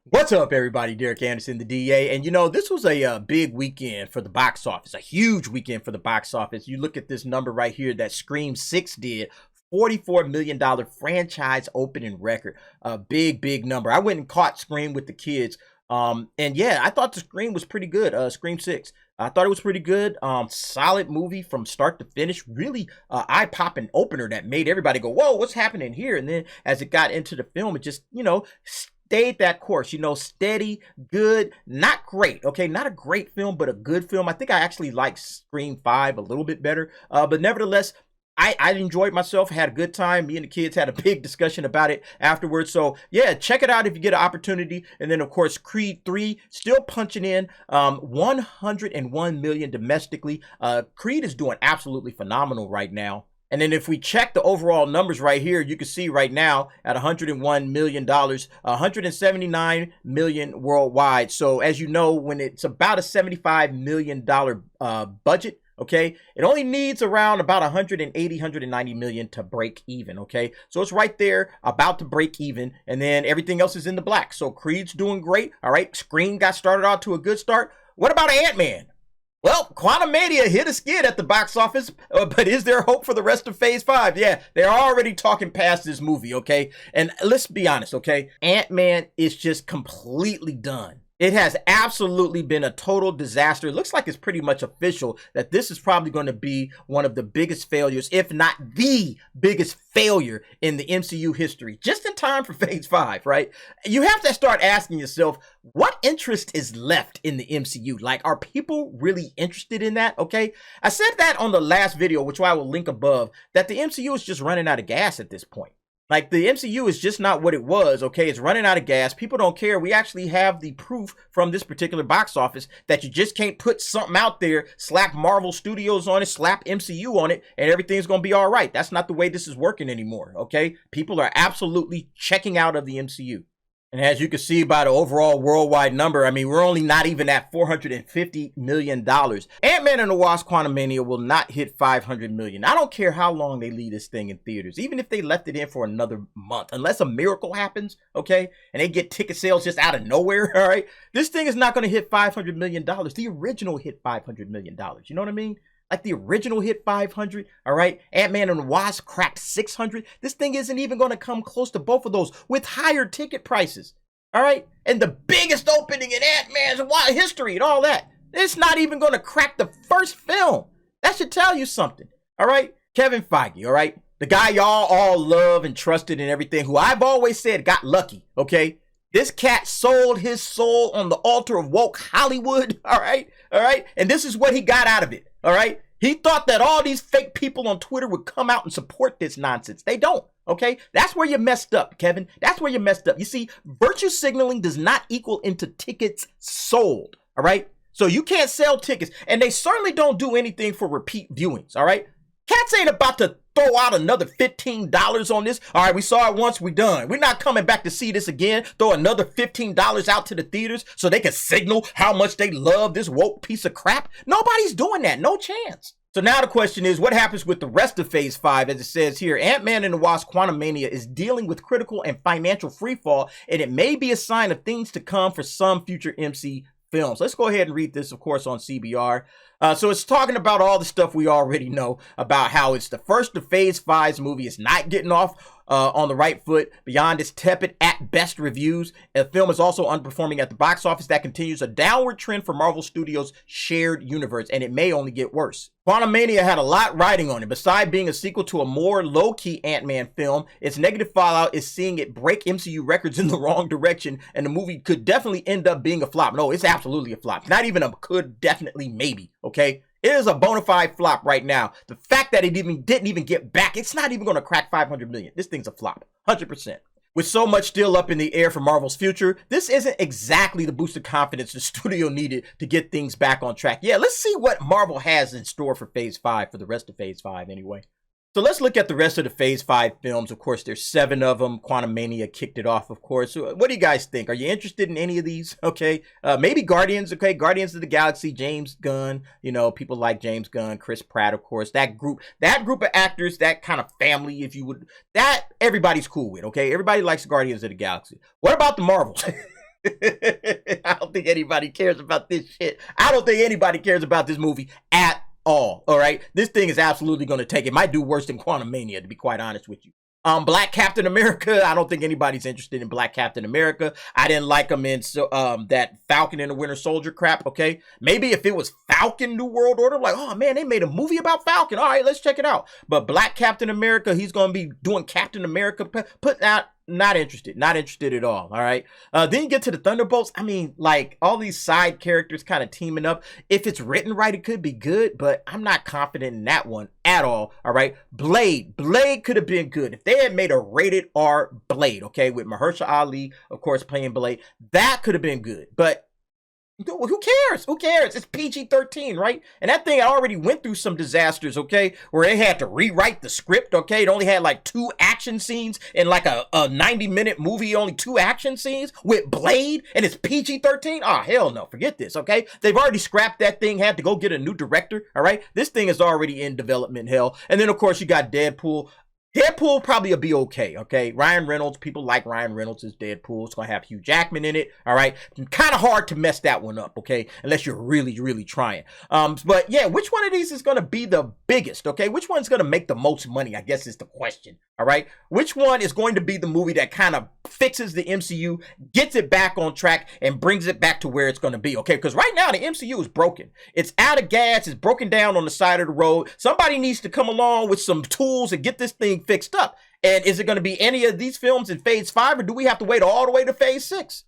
What's up, everybody? Derek Anderson, the DA. And this was a big weekend for the box office, a huge weekend for the box office. You look at this number right here that Scream 6 did. $44 million franchise opening record. A big number. I went and caught Scream with the kids. And yeah, I thought the Scream was pretty good. Scream 6. I thought it was pretty good. Solid movie from start to finish. Really eye-popping opener that made everybody go, whoa, what's happening here? And then as it got into the film, it just, stayed that course, steady, good, not great, okay? Not a great film, but a good film. I think I actually like Scream 5 a little bit better, but nevertheless, I enjoyed myself, had a good time. Me and the kids had a big discussion about it afterwards. So yeah, check it out if you get an opportunity. And then of course, Creed 3 still punching in 101 million domestically. Creed is doing absolutely phenomenal right now. And then if we check the overall numbers right here, you can see right now at $101 million, 179 million worldwide. So as you know, when it's about a $75 million budget, okay, it only needs around about 190 million to break even, okay? So it's right there about to break even, and then everything else is in the black. So Creed's doing great, all right? Scream got started out to a good start. What about Ant-Man? Well, Quantumania hit a skid at the box office, but is there hope for the rest of Phase 5? Yeah, they're already talking past this movie, okay? And let's be honest, okay? Ant-Man is just completely done. It has absolutely been a total disaster. It looks like it's pretty much official that this is probably going to be one of the biggest failures, if not the biggest failure in the MCU history, just in time for Phase 5, right? You have to start asking yourself, what interest is left in the MCU? Like, are people really interested in that, okay? I said that on the last video, which I will link above, that the MCU is just running out of gas at this point. Like, the MCU is just not what it was, okay? It's running out of gas. People don't care. We actually have the proof from this particular box office that you just can't put something out there, slap Marvel Studios on it, slap MCU on it, and everything's going to be all right. That's not the way this is working anymore, okay? People are absolutely checking out of the MCU. And as you can see by the overall worldwide number, I mean, we're only not even at $450 million. Ant-Man and the Wasp Quantumania will not hit $500 million. I don't care how long they leave this thing in theaters, even if they left it in for another month, unless a miracle happens, okay? And they get ticket sales just out of nowhere, all right? This thing is not going to hit $500 million. The original hit $500 million. You know what I mean? Like the original hit 500, all right? Ant-Man and the Wasp cracked 600. This thing isn't even going to come close to both of those with higher ticket prices, all right? And the biggest opening in Ant-Man's history and all that. It's not even going to crack the first film. That should tell you something, all right? Kevin Feige, all right? The guy y'all all love and trusted and everything, who I've always said got lucky, okay? This cat sold his soul on the altar of woke Hollywood, all right? All right? And this is what he got out of it, all right? He thought that all these fake people on Twitter would come out and support this nonsense. They don't, okay? That's where you messed up, Kevin. That's where you messed up. You see, virtue signaling does not equal into tickets sold, all right? So you can't sell tickets, and they certainly don't do anything for repeat viewings, all right? Cats ain't about to throw out another $15 on this. All right, we saw it once, we done. We're not coming back to see this again. Throw another $15 out to the theaters so they can signal how much they love this woke piece of crap. Nobody's doing that. No chance. So now the question is, what happens with the rest of Phase 5? As it says here, Ant-Man and the Wasp Quantumania is dealing with critical and financial freefall, and it may be a sign of things to come for some future MC films. Let's go ahead and read this, of course, on CBR. So it's talking about all the stuff we already know about how it's the first of Phase 5's movie. It's not getting off on the right foot beyond its tepid at best reviews. The film is also underperforming at the box office. That continues a downward trend for Marvel Studios' shared universe, and it may only get worse. Quantumania had a lot riding on it. Besides being a sequel to a more low-key Ant-Man film, its negative fallout is seeing it break MCU records in the wrong direction, and the movie could definitely end up being a flop. No, it's absolutely a flop. Not even a could, definitely, maybe, okay? It is a bona fide flop right now. The fact that it didn't even get back, it's not even going to crack 500 million. This thing's a flop, 100%. With so much still up in the air for Marvel's future, this isn't exactly the boost of confidence the studio needed to get things back on track. Yeah, let's see what Marvel has in store for Phase 5, for the rest of Phase 5 anyway. So let's look at the rest of the Phase 5 films. Of course, there's 7 of them. Quantumania kicked it off, of course. So what do you guys think? Are you interested in any of these? Okay. Maybe Guardians, okay? Guardians of the Galaxy, James Gunn. You know, people like James Gunn, Chris Pratt, of course. That group of actors, that kind of family, if you would, that everybody's cool with, okay? Everybody likes Guardians of the Galaxy. What about the Marvels? I don't think anybody cares about this shit. I don't think anybody cares about this movie at all right? This thing is absolutely going to take it. Might do worse than Quantumania, to be quite honest with you. Black Captain America. I don't think anybody's interested in Black Captain America. I didn't like him in that Falcon and the Winter Soldier crap. Okay, maybe if it was Falcon New World Order, like, oh man, they made a movie about Falcon. All right, let's check it out. But Black Captain America, he's gonna be doing Captain America. Put out. Not interested at all. All right. Then you get to the Thunderbolts. I mean, like all these side characters kind of teaming up. If it's written right, it could be good, but I'm not confident in that one at all. All right. Blade could have been good if they had made a rated R Blade. Okay, with Mahershala Ali, of course, playing Blade, that could have been good. But who cares? Who cares? It's PG-13, right? And that thing already went through some disasters, okay? Where they had to rewrite the script, okay? It only had like 2 action scenes in like a 90-minute movie, only 2 action scenes with Blade, and it's PG-13? Oh, hell no. Forget this, okay? They've already scrapped that thing, had to go get a new director, all right? This thing is already in development hell. And then, of course, you got Deadpool. Deadpool probably will be okay? Ryan Reynolds, people like Ryan Reynolds as Deadpool. It's going to have Hugh Jackman in it, all right? Kind of hard to mess that one up, okay? Unless you're really, really trying. But yeah, which one of these is going to be the biggest, okay? Which one's going to make the most money, I guess is the question, all right? Which one is going to be the movie that kind of fixes the MCU, gets it back on track, and brings it back to where it's going to be, okay? Because right now, the MCU is broken. It's out of gas. It's broken down on the side of the road. Somebody needs to come along with some tools and get this thing fixed up. And is it going to be any of these films in Phase 5, or do we have to wait all the way to Phase 6?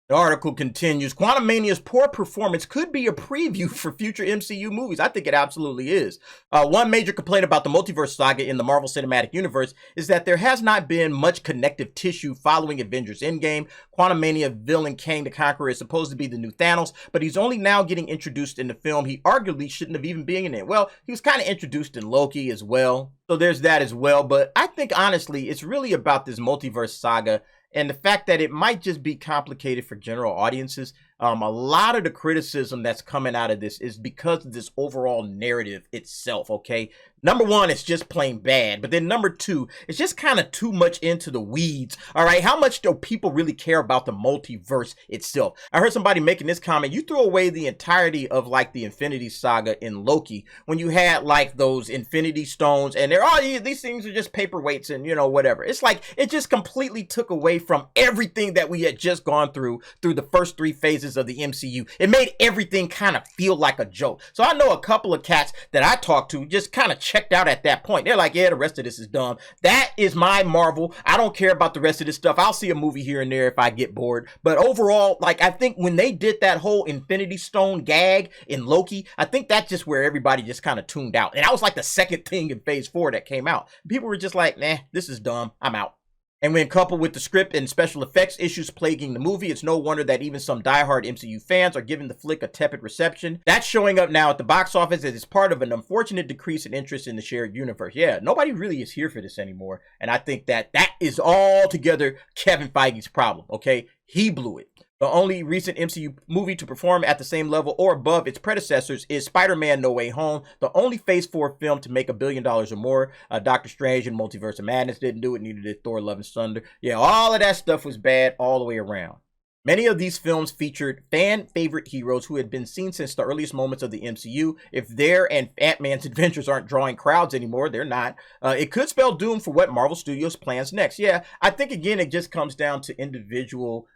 The article continues, Quantumania's poor performance could be a preview for future MCU movies. I think it absolutely is. One major complaint about the Multiverse Saga in the Marvel Cinematic Universe is that there has not been much connective tissue following Avengers Endgame. Quantumania villain Kang the Conqueror is supposed to be the new Thanos, but he's only now getting introduced in the film. He arguably shouldn't have even been in it. Well, he was kind of introduced in Loki as well. So there's that as well. But I think, honestly, it's really about this Multiverse Saga and the fact that it might just be complicated for general audiences. A lot of the criticism that's coming out of this is because of this overall narrative itself, okay? Number one, it's just plain bad. But then number two, it's just kind of too much into the weeds, all right? How much do people really care about the multiverse itself? I heard somebody making this comment. You threw away the entirety of like the Infinity Saga in Loki when you had like those Infinity Stones and they're, oh, these things are just paperweights and, you know, whatever. It's like it just completely took away from everything that we had just gone through the first 3 phases of the MCU. It made everything kind of feel like a joke. So I know a couple of cats that I talked to just kind of checked out at that point. They're like, yeah, the rest of this is dumb. That is my Marvel. I don't care about the rest of this stuff. I'll see a movie here and there if I get bored. But overall, like, I think when they did that whole Infinity Stone gag in Loki, I think that's just where everybody just kind of tuned out. And that was like the second thing in Phase 4 that came out. People were just like, nah, this is dumb. I'm out. And when coupled with the script and special effects issues plaguing the movie, it's no wonder that even some diehard MCU fans are giving the flick a tepid reception. That's showing up now at the box office as it's part of an unfortunate decrease in interest in the shared universe. Yeah, nobody really is here for this anymore. And I think that is altogether Kevin Feige's problem, okay? He blew it. The only recent MCU movie to perform at the same level or above its predecessors is Spider-Man No Way Home, the only Phase 4 film to make $1 billion or more. Doctor Strange and Multiverse of Madness didn't do it, neither did Thor Love and Thunder. Yeah, all of that stuff was bad all the way around. Many of these films featured fan-favorite heroes who had been seen since the earliest moments of the MCU. If their and Ant-Man's adventures aren't drawing crowds anymore, they're not. It could spell doom for what Marvel Studios plans next. Yeah, I think, again, it just comes down to individual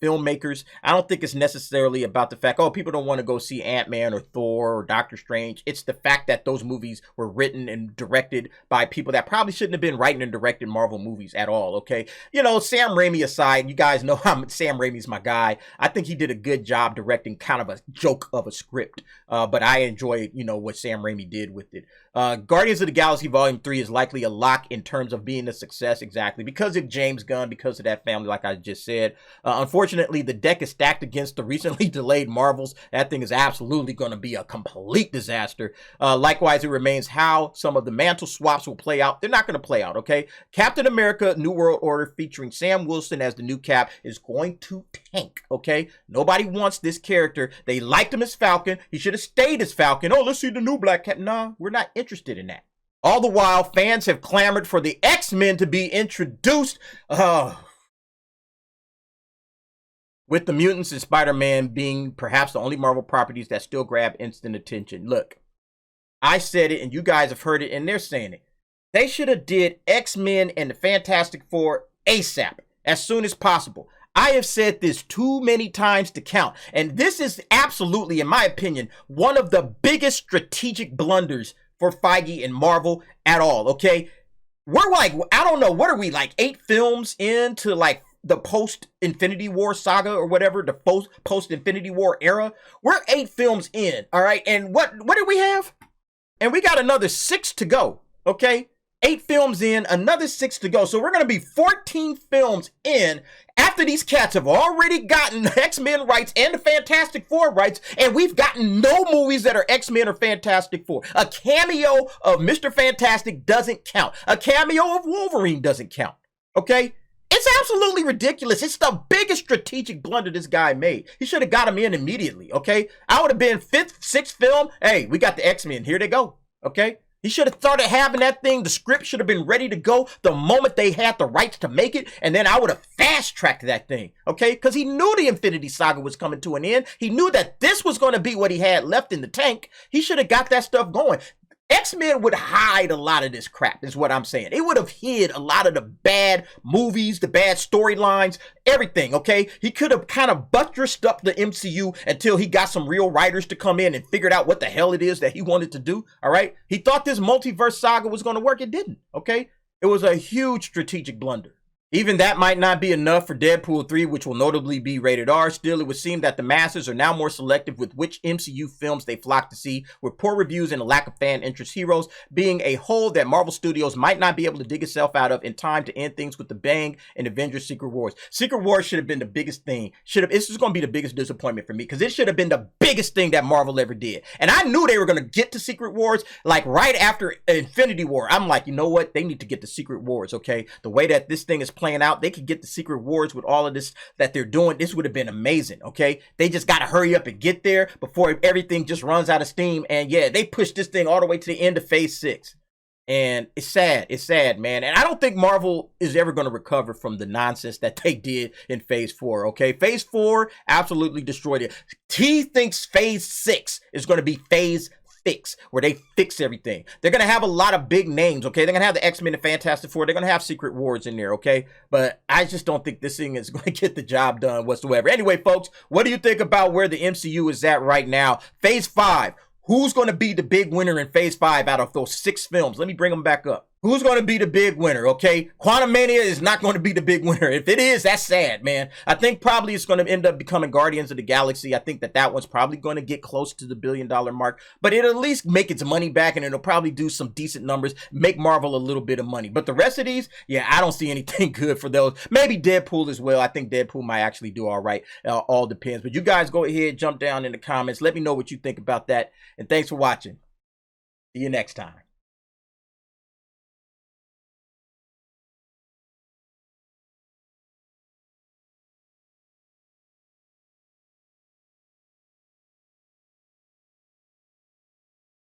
filmmakers. I don't think it's necessarily about the fact, oh, people don't want to go see Ant-Man or Thor or Doctor Strange. It's the fact that those movies were written and directed by people that probably shouldn't have been writing and directing Marvel movies at all, okay? You know, Sam Raimi aside, you guys know Sam Raimi's my guy. I think he did a good job directing kind of a joke of a script, but I enjoy, you know, what Sam Raimi did with it. Guardians of the Galaxy Volume 3 is likely a lock in terms of being a success, exactly, because of James Gunn, because of that family, like I just said. Unfortunately, the deck is stacked against the recently delayed Marvels. That thing is absolutely going to be a complete disaster. Likewise, it remains how some of the mantle swaps will play out. They're not going to play out, okay? Captain America New World Order featuring Sam Wilson as the new Cap is going to tank, okay? Nobody wants this character. They liked him as Falcon. He should have stayed as Falcon. Oh, let's see the new Black Cap. Nah, we're not interested in that. All the while, fans have clamored for the X-Men to be introduced. with the mutants and Spider-Man being perhaps the only Marvel properties that still grab instant attention. Look, I said it and you guys have heard it and they're saying it. They should have did X-Men and the Fantastic Four ASAP, as soon as possible. I have said this too many times to count, and this is absolutely, in my opinion, one of the biggest strategic blunders for Feige and Marvel at all, okay? We're like, I don't know, what are we, like 8 films into like the post-Infinity War saga or whatever, the post-Infinity War era? We're 8 films in, all right? And what do we have? And we got another 6 to go, okay? 8 films in, another 6 to go. So we're going to be 14 films in after these cats have already gotten the X-Men rights and the Fantastic Four rights, and we've gotten no movies that are X-Men or Fantastic Four. A cameo of Mr. Fantastic doesn't count. A cameo of Wolverine doesn't count, okay? It's absolutely ridiculous. It's the biggest strategic blunder this guy made. He should have got him in immediately, okay? I would have been 5th, 6th film. Hey, we got the X-Men. Here they go, okay? He should have started having that thing. The script should have been ready to go the moment they had the rights to make it. And then I would have fast-tracked that thing, okay? Because he knew the Infinity Saga was coming to an end. He knew that this was going to be what he had left in the tank. He should have got that stuff going. X-Men would hide a lot of this crap, is what I'm saying. It would have hid a lot of the bad movies, the bad storylines, everything, okay? He could have kind of buttressed up the MCU until he got some real writers to come in and figured out what the hell it is that he wanted to do, all right? He thought this Multiverse Saga was going to work. It didn't, okay? It was a huge strategic blunder. Even that might not be enough for Deadpool 3, which will notably be rated R. Still, it would seem that the masses are now more selective with which MCU films they flock to see, with poor reviews and a lack of fan interest. Heroes being a hole that Marvel Studios might not be able to dig itself out of in time to end things with the bang in Avengers Secret Wars. Secret Wars should have been the biggest thing. This is going to be the biggest disappointment for me, because it should have been the biggest thing that Marvel ever did. And I knew they were going to get to Secret Wars like right after Infinity War. I'm like, you know what? They need to get to Secret Wars, okay? The way that this thing is playing out, they could get the Secret Wars with all of this that they're doing. This would have been amazing, okay? They just got to hurry up and get there before everything just runs out of steam. And yeah, they pushed this thing all the way to the end of Phase 6. And it's sad, man. And I don't think Marvel is ever going to recover from the nonsense that they did in Phase 4, okay? Phase 4 absolutely destroyed it. T thinks Phase 6 is going to be Phase Fix, where they fix everything. They're going to have a lot of big names, okay? They're going to have the X-Men and Fantastic Four. They're going to have Secret Wars in there, okay? But I just don't think this thing is going to get the job done whatsoever. Anyway, folks, what do you think about where the MCU is at right now? Phase 5. Who's going to be the big winner in Phase 5 out of those 6 films? Let me bring them back up. Who's going to be the big winner, okay? Quantumania is not going to be the big winner. If it is, that's sad, man. I think probably it's going to end up becoming Guardians of the Galaxy. I think that one's probably going to get close to the $1 billion mark. But it'll at least make its money back, and it'll probably do some decent numbers, make Marvel a little bit of money. But the rest of these, yeah, I don't see anything good for those. Maybe Deadpool as well. I think Deadpool might actually do all right. All depends. But you guys go ahead, jump down in the comments. Let me know what you think about that. And thanks for watching. See you next time.